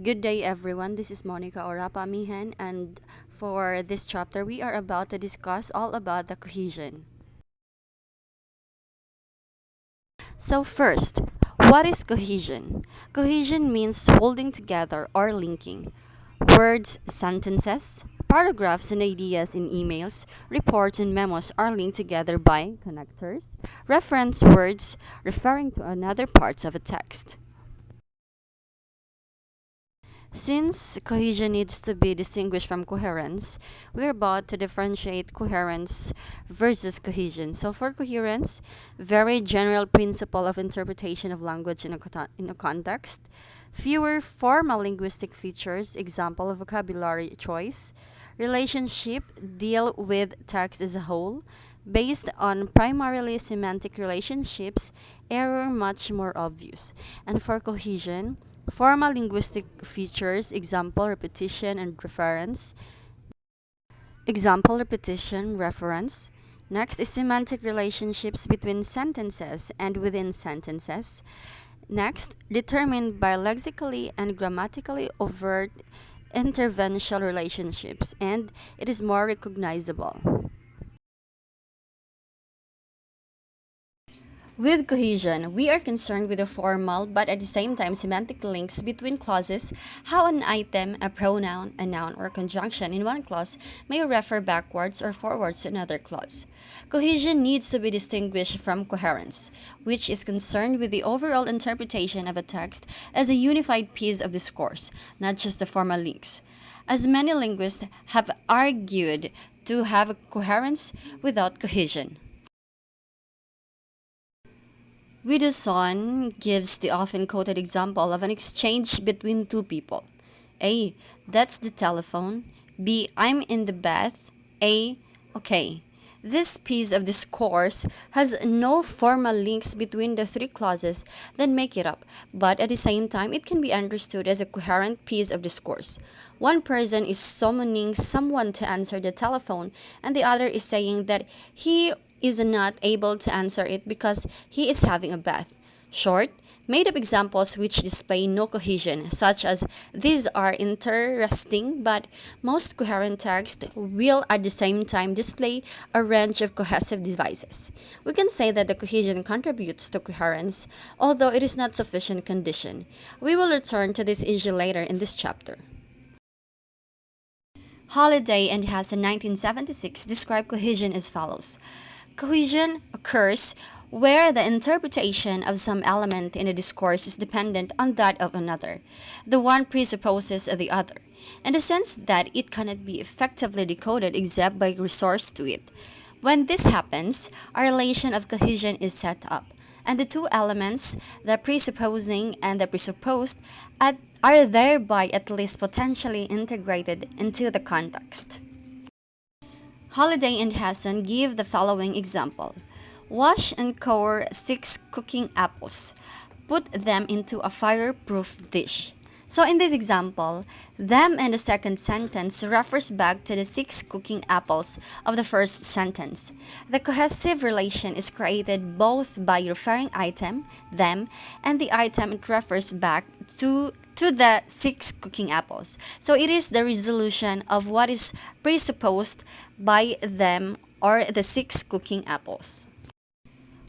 Good day, everyone. This is Monica Orapa Mihan, and for this chapter, we are about to discuss all about the cohesion. So, first, what is cohesion? Cohesion means holding together or linking words, sentences, paragraphs, and ideas in emails, reports, and memos are linked together by connectors, reference words referring to another parts of a text. Since cohesion needs to be distinguished from coherence, we're about to differentiate coherence versus cohesion. So for coherence, very general principle of interpretation of language in a context, fewer formal linguistic features, example of vocabulary choice, relationship, deal with text as a whole, based on primarily semantic relationships, error much more obvious. And for cohesion, formal linguistic features, example, repetition, and reference. Example, repetition, reference. Next is semantic relationships between sentences and within sentences. Next, determined by lexically and grammatically overt interventional relationships, and it is more recognizable. With cohesion, we are concerned with the formal but at the same time semantic links between clauses, how an item, a pronoun, a noun, or conjunction in one clause may refer backwards or forwards to another clause. Cohesion needs to be distinguished from coherence, which is concerned with the overall interpretation of a text as a unified piece of discourse, not just the formal links. As many linguists have argued to have a coherence without cohesion. Widdowson gives the often quoted example of an exchange between two people. A. That's the telephone. B. I'm in the bath. A. Okay. This piece of discourse has no formal links between the three clauses that make it up, but at the same time, it can be understood as a coherent piece of discourse. One person is summoning someone to answer the telephone, and the other is saying that he is not able to answer it because he is having a bath. Short, made up examples which display no cohesion, such as these are interesting, but most coherent text will at the same time display a range of cohesive devices. We can say that the cohesion contributes to coherence, although it is not sufficient condition. We will return to this issue later in this chapter. Holiday and Hess in 1976 describe cohesion as follows. Cohesion occurs where the interpretation of some element in a discourse is dependent on that of another. The one presupposes the other, in the sense that it cannot be effectively decoded except by resource to it. When this happens, a relation of cohesion is set up, and the two elements, the presupposing and the presupposed, are thereby at least potentially integrated into the context. Holiday and Hassan give the following example. Wash and core 6 cooking apples. Put them into a fireproof dish. So in this example, them in the second sentence refers back to the 6 cooking apples of the first sentence. The cohesive relation is created both by referring item, them, and the item it refers back to the 6 cooking apples. So it is the resolution of what is presupposed by them or the 6 cooking apples,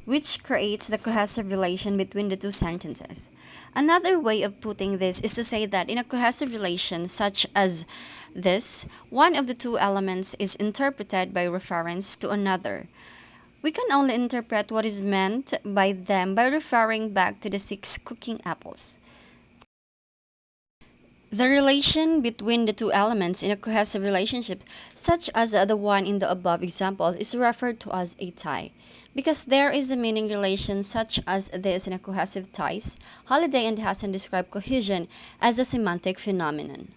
which creates the cohesive relation between the two sentences. Another way of putting this is to say that in a cohesive relation such as this, one of the two elements is interpreted by reference to another. We can only interpret what is meant by them by referring back to the 6 cooking apples. The relation between the two elements in a cohesive relationship, such as the one in the above example, is referred to as a tie. Because there is a meaning relation such as this in a cohesive ties, Holiday and Hassan describe cohesion as a semantic phenomenon.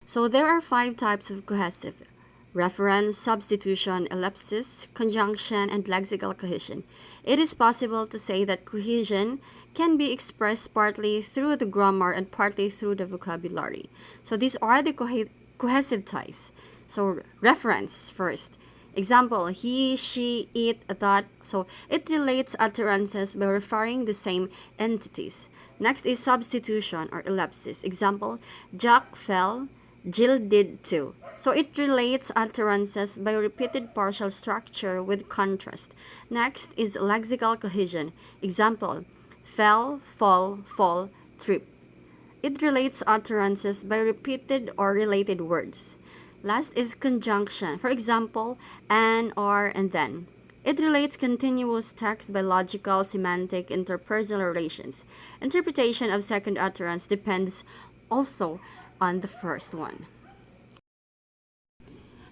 So there are 5 types of cohesive: reference, substitution, ellipsis, conjunction, and lexical cohesion. It is possible to say that cohesion can be expressed partly through the grammar and partly through the vocabulary. So these are the cohesive ties. So reference first. Example, he, she, it, that. So it relates utterances by referring the same entities. Next is substitution or ellipsis. Example, Jack fell, Jill did too. So it relates utterances by repeated partial structure with contrast. Next is lexical cohesion. Example, fell, fall, fall, trip. It relates utterances by repeated or related words. Last is conjunction. For example, and, or, and then. It relates continuous text by logical, semantic, interpersonal relations. Interpretation of second utterance depends also on the first one.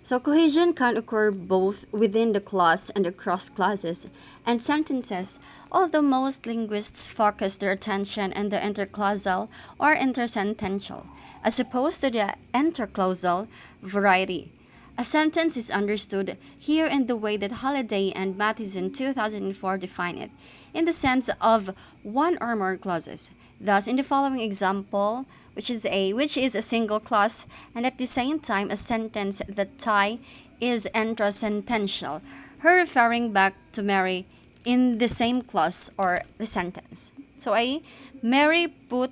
So cohesion can occur both within the clause and across clauses and sentences, although most linguists focus their attention on the interclausal or intersentential, as opposed to the interclausal variety. A sentence is understood here in the way that Holliday and Matheson 2004 define it, in the sense of one or more clauses. Thus, in the following example, which is a single clause, and at the same time a sentence that tie is intrasentential, her referring back to Mary in the same clause or the sentence. So A, Mary put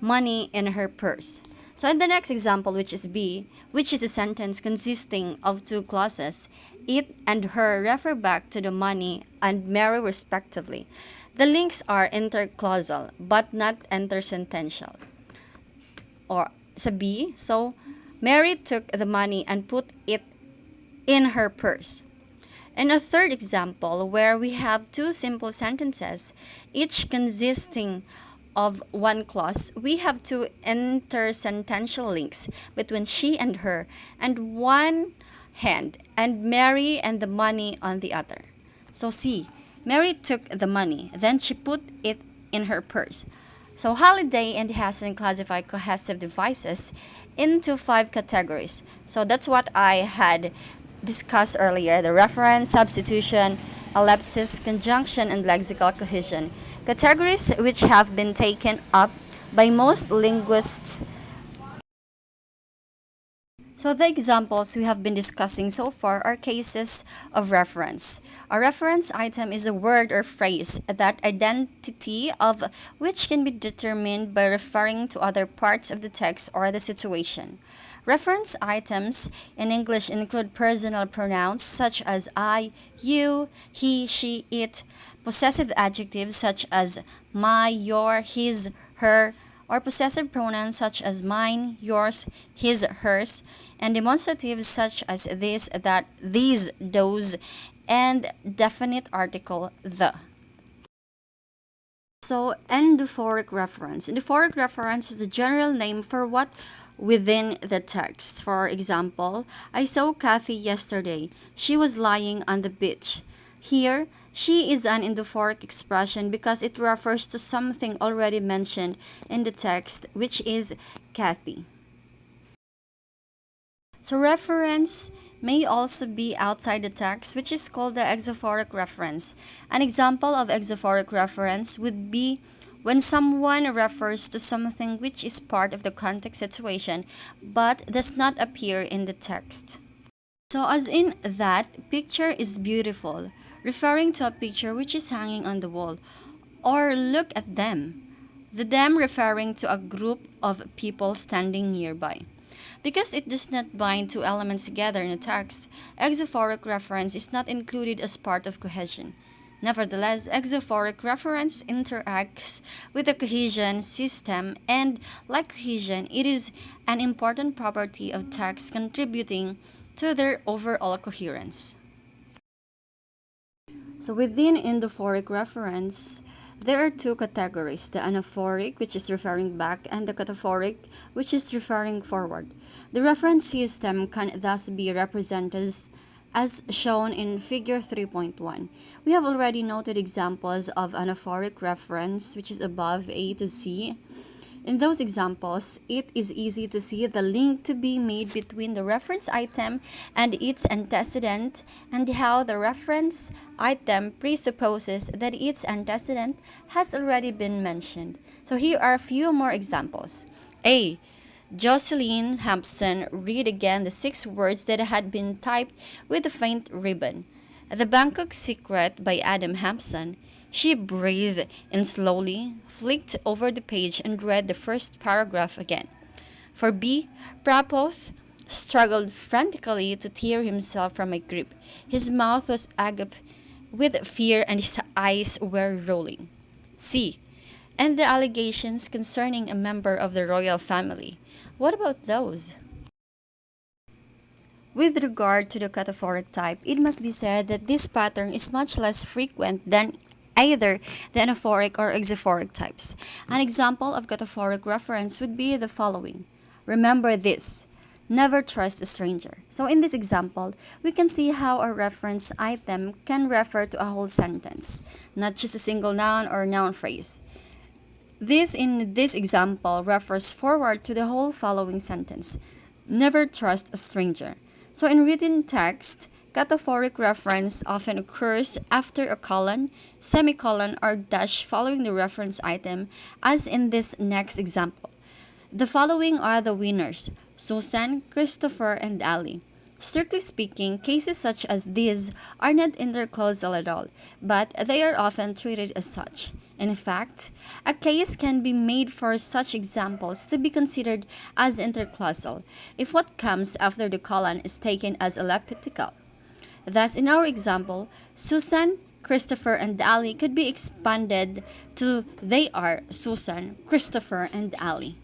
money in her purse. So in the next example, which is B, which is a sentence consisting of two clauses, it and her refer back to the money and Mary respectively. The links are interclausal but not intersentential. Or sa B, so Mary took the money and put it in her purse. In a third example, where we have two simple sentences, each consisting of one clause, we have two intersentential links between she and her and one hand, and Mary and the money on the other. So C, Mary took the money, then she put it in her purse. So Halliday and Hassan classify cohesive devices into 5 categories. So that's what I had discussed earlier: the reference, substitution, ellipsis, conjunction, and lexical cohesion. Categories which have been taken up by most linguists. So the examples we have been discussing so far are cases of reference. A reference item is a word or phrase that identity of which can be determined by referring to other parts of the text or the situation. Reference items in English include personal pronouns such as I, you, he, she, it, possessive adjectives such as my, your, his, her, or possessive pronouns such as mine, yours, his, hers, and demonstratives such as this, that, these, those, and definite article the. So, endophoric reference. Endophoric reference is the general name for what within the text. For example, I saw Kathy yesterday. She was lying on the beach. Here, she is an endophoric expression because it refers to something already mentioned in the text, which is Kathy. So reference may also be outside the text, which is called the exophoric reference. An example of exophoric reference would be when someone refers to something which is part of the context situation but does not appear in the text. So as in that picture is beautiful, referring to a picture which is hanging on the wall, or look at them. The them referring to a group of people standing nearby. Because it does not bind two elements together in a text, exophoric reference is not included as part of cohesion. Nevertheless, exophoric reference interacts with the cohesion system, and like cohesion, it is an important property of text contributing to their overall coherence. So within endophoric reference, there are two categories: the anaphoric, which is referring back, and the cataphoric, which is referring forward. The reference system can thus be represented as shown in Figure 3.1. We have already noted examples of anaphoric reference, which is above A to C. In those examples, it is easy to see the link to be made between the reference item and its antecedent, and how the reference item presupposes that its antecedent has already been mentioned. So here are a few more examples. A. Jocelyn Hampson read again the 6 words that had been typed with a faint ribbon. The Bangkok Secret by Adam Hampson. She breathed in slowly, flicked over the page, and read the first paragraph again. For B, Prapoth struggled frantically to tear himself from my grip. His mouth was agape with fear and his eyes were rolling. C, and the allegations concerning a member of the royal family. What about those? With regard to the cataphoric type, it must be said that this pattern is much less frequent than either the anaphoric or exophoric types. An example of cataphoric reference would be the following. Remember this. Never trust a stranger. So in this example, we can see how a reference item can refer to a whole sentence, not just a single noun or noun phrase. This in this example refers forward to the whole following sentence. Never trust a stranger. So in written text, cataphoric reference often occurs after a colon, semicolon, or dash following the reference item, as in this next example. The following are the winners: Susan, Christopher, and Ali. Strictly speaking, cases such as these are not interclausal at all, but they are often treated as such. In fact, a case can be made for such examples to be considered as interclausal if what comes after the colon is taken as elliptical. Thus, in our example, Susan, Christopher, and Ali could be expanded to they are Susan, Christopher, and Ali.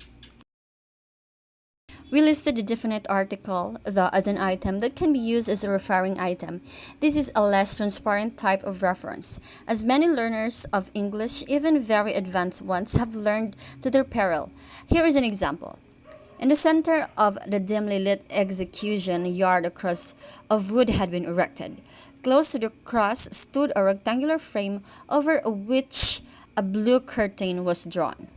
We listed the definite article, the, as an item that can be used as a referring item. This is a less transparent type of reference, as many learners of English, even very advanced ones, have learned to their peril. Here is an example. In the center of the dimly lit execution yard, a cross of wood had been erected. Close to the cross stood a rectangular frame over which a blue curtain was drawn.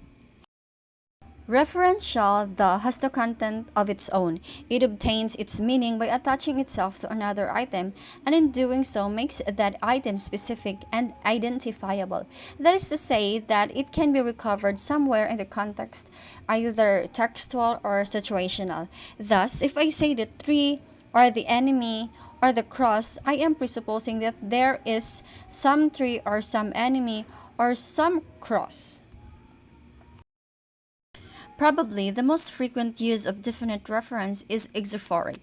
Referential, the has the content of its own. It obtains its meaning by attaching itself to another item, and in doing so makes that item specific and identifiable. That is to say that it can be recovered somewhere in the context, either textual or situational. Thus, if I say the tree or the enemy or the cross, I am presupposing that there is some tree or some enemy or some cross. Probably the most frequent use of definite reference is exophoric.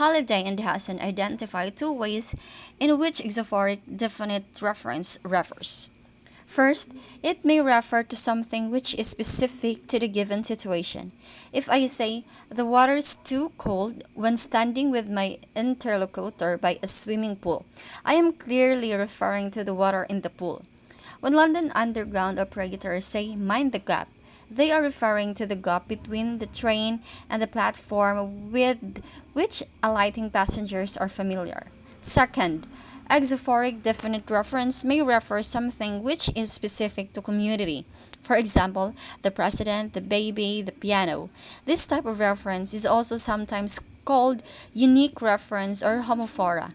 Holliday and Hassan identify two ways in which exophoric definite reference refers. First, it may refer to something which is specific to the given situation. If I say, the water is too cold when standing with my interlocutor by a swimming pool, I am clearly referring to the water in the pool. When London Underground operators say, mind the gap, they are referring to the gap between the train and the platform with which alighting passengers are familiar. Second, exophoric definite reference may refer something which is specific to community. For example, the president, the baby, the piano. This type of reference is also sometimes called unique reference or homophora.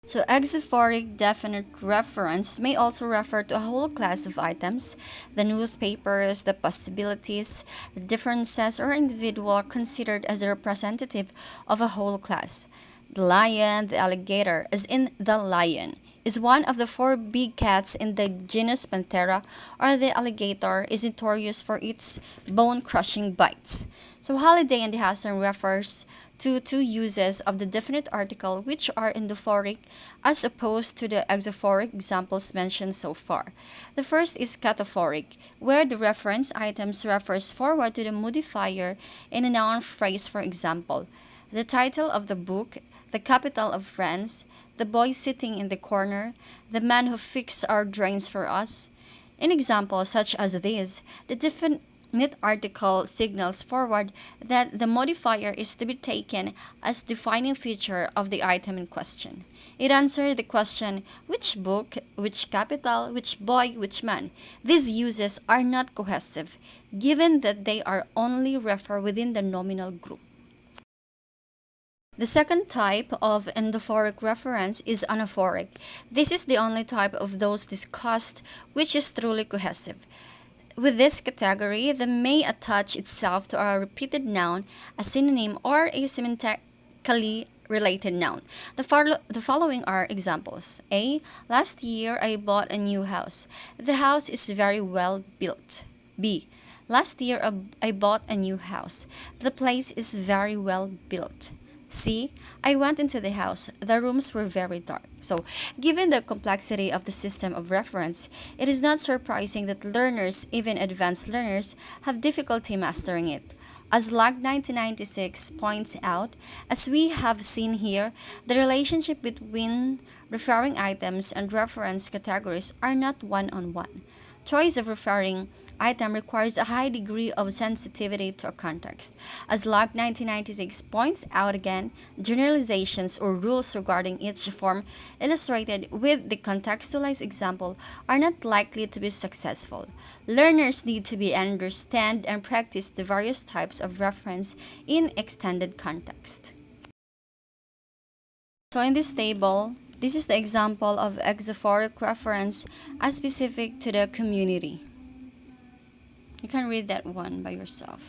So exophoric definite reference may also refer to a whole class of items, the newspapers, the possibilities, the differences, or individual considered as a representative of a whole class. The lion, the alligator, as in the lion, is one of the four big cats in the genus Panthera, or the alligator is notorious for its bone-crushing bites. So Holiday and Hassan refers to two uses of the definite article which are endophoric as opposed to the exophoric examples mentioned so far. The first is cataphoric, where the reference items refers forward to the modifier in a noun phrase, for example, the title of the book, the capital of France, the boy sitting in the corner, the man who fixed our drains for us. In examples such as these, the definite article signals forward that the modifier is to be taken as defining feature of the item in question. It answers the question, which book, which capital, which boy, which man. These uses are not cohesive, given that they are only refer within the nominal group. The second type of endophoric reference is anaphoric. This is the only type of those discussed which is truly cohesive. With this category, the may attach itself to a repeated noun, a synonym, or a semantically related noun. The following are examples. A. Last year I bought a new house. The house is very well built. B. Last year I bought a new house. The place is very well built. C. I went into the house. The rooms were very dark. So, given the complexity of the system of reference, it is not surprising that learners, even advanced learners, have difficulty mastering it. As Lag 1996 points out, as we have seen here, the relationship between referring items and reference categories are not one-on-one. Choice of referring item requires a high degree of sensitivity to a context. As Log 1996 points out again, generalizations or rules regarding each form illustrated with the contextualized example are not likely to be successful. Learners need to be understand and practice the various types of reference in extended context. So in this table, this is the example of exophoric reference as specific to the community. You can read that one by yourself.